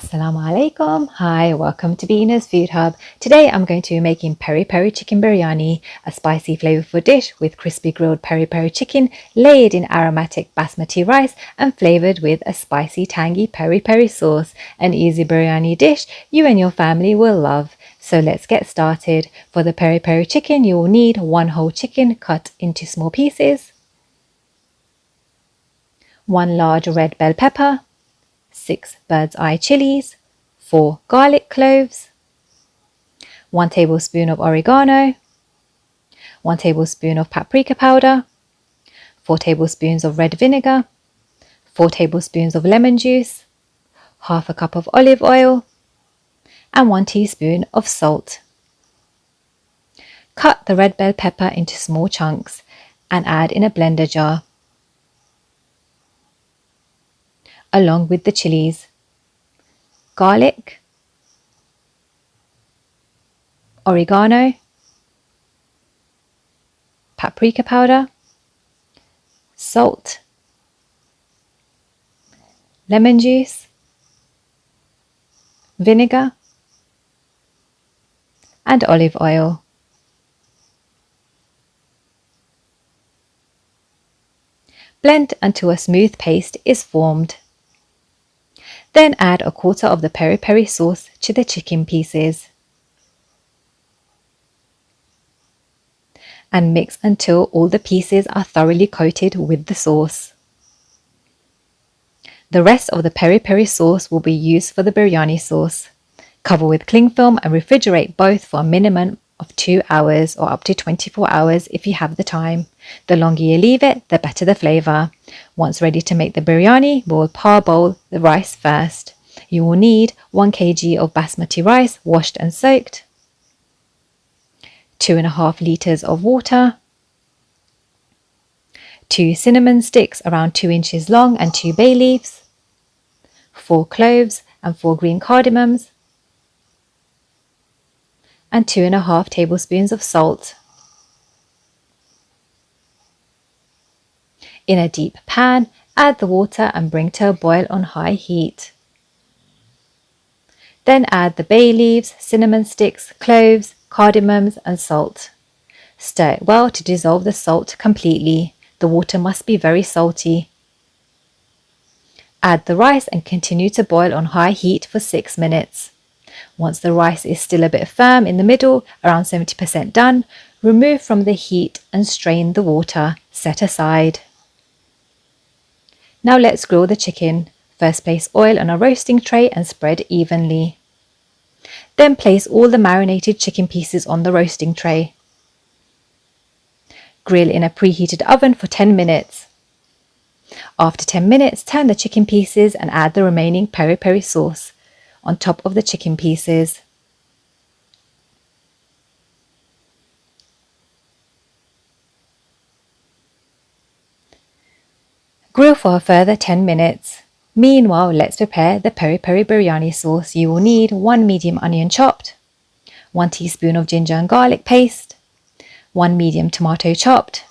Assalamu alaikum. Hi, welcome to Beena's Food Hub. Today I'm going to be making Peri Peri Chicken Biryani, a spicy flavorful dish with crispy grilled peri peri chicken layered in aromatic basmati rice and flavored with a spicy tangy peri peri sauce. An easy biryani dish you and your family will love. So let's get started. For the peri peri chicken you will need 1 whole chicken cut into small pieces, 1 large red bell pepper, 6 bird's eye chillies, 4 garlic cloves, 1 tablespoon of oregano, 1 tablespoon of paprika powder, 4 tablespoons of red vinegar, 4 tablespoons of lemon juice, half a cup of olive oil, and 1 teaspoon of salt. Cut the red bell pepper into small chunks and add in a blender jar, along with the chillies, garlic, oregano, paprika powder, salt, lemon juice, vinegar, and olive oil. Blend until a smooth paste is formed. Then add a quarter of the peri peri sauce to the chicken pieces and mix until all the pieces are thoroughly coated with the sauce. The rest of the peri peri sauce will be used for the biryani sauce. Cover with cling film and refrigerate both for a minimum of 2 hours or up to 24 hours if you have the time. The longer you leave it, the better the flavour. Once ready to make the biryani, we will parboil the rice first. You will need 1 kg of basmati rice washed and soaked, 2.5 litres of water, 2 cinnamon sticks around 2 inches long and 2 bay leaves, 4 cloves and 4 green cardamoms, and 2.5 tablespoons of salt. In a deep pan, add the water and bring to a boil on high heat. Then add the bay leaves, cinnamon sticks, cloves, cardamoms and salt. Stir it well to dissolve the salt completely. The water must be very salty. Add the rice and continue to boil on high heat for 6 minutes. Once the rice is still a bit firm in the middle, around 70% done, remove from the heat and strain the water. Set aside. Now let's grill the chicken. First place oil on a roasting tray and spread evenly. Then place all the marinated chicken pieces on the roasting tray. Grill in a preheated oven for 10 minutes. After 10 minutes, turn the chicken pieces and add the remaining peri peri sauce on top of the chicken pieces. Grill for a further 10 minutes. Meanwhile, let's prepare the peri peri biryani sauce. You will need 1 medium onion chopped, 1 teaspoon of ginger and garlic paste, 1 medium tomato chopped,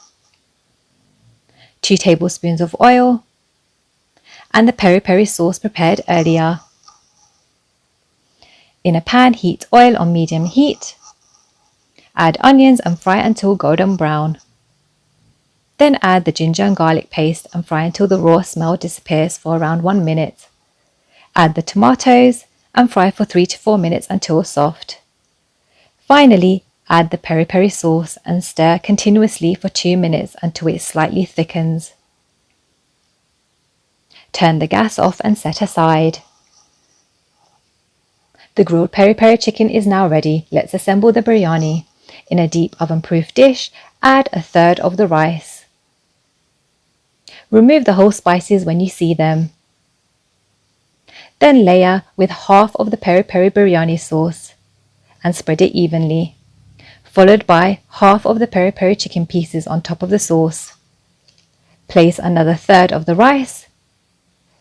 2 tablespoons of oil, and the peri peri sauce prepared earlier. In a pan, heat oil on medium heat. Add onions and fry until golden brown. Then add the ginger and garlic paste and fry until the raw smell disappears for around 1 minute. Add the tomatoes and fry for 3 to 4 minutes until soft. Finally, add the peri peri sauce and stir continuously for 2 minutes until it slightly thickens. Turn the gas off and set aside. The grilled peri peri chicken is now ready. Let's assemble the biryani. In a deep oven-proof dish, add 1/3 of the rice. Remove the whole spices when you see them. Then layer with half of the peri peri biryani sauce and spread it evenly, followed by half of the peri peri chicken pieces on top of the sauce. Place another 1/3 of the rice,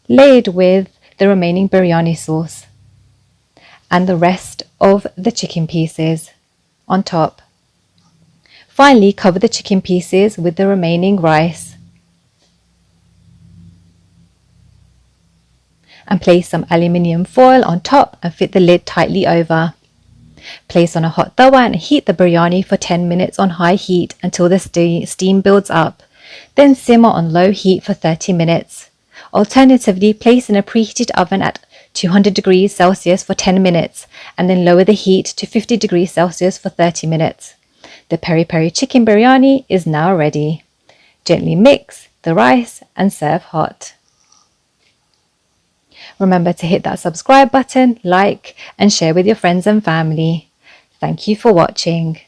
layered with the remaining biryani sauce, and the rest of the chicken pieces on top. Finally, cover the chicken pieces with the remaining rice and place some aluminium foil on top and fit the lid tightly over. Place on a hot tawa and heat the biryani for 10 minutes on high heat until the steam builds up. Then simmer on low heat for 30 minutes. Alternatively, place in a preheated oven at 200 degrees Celsius for 10 minutes and then lower the heat to 50 degrees Celsius for 30 minutes. The Peri Peri Chicken Biryani is now ready. Gently mix the rice and serve hot. Remember to hit that subscribe button, like, and share with your friends and family. Thank you for watching.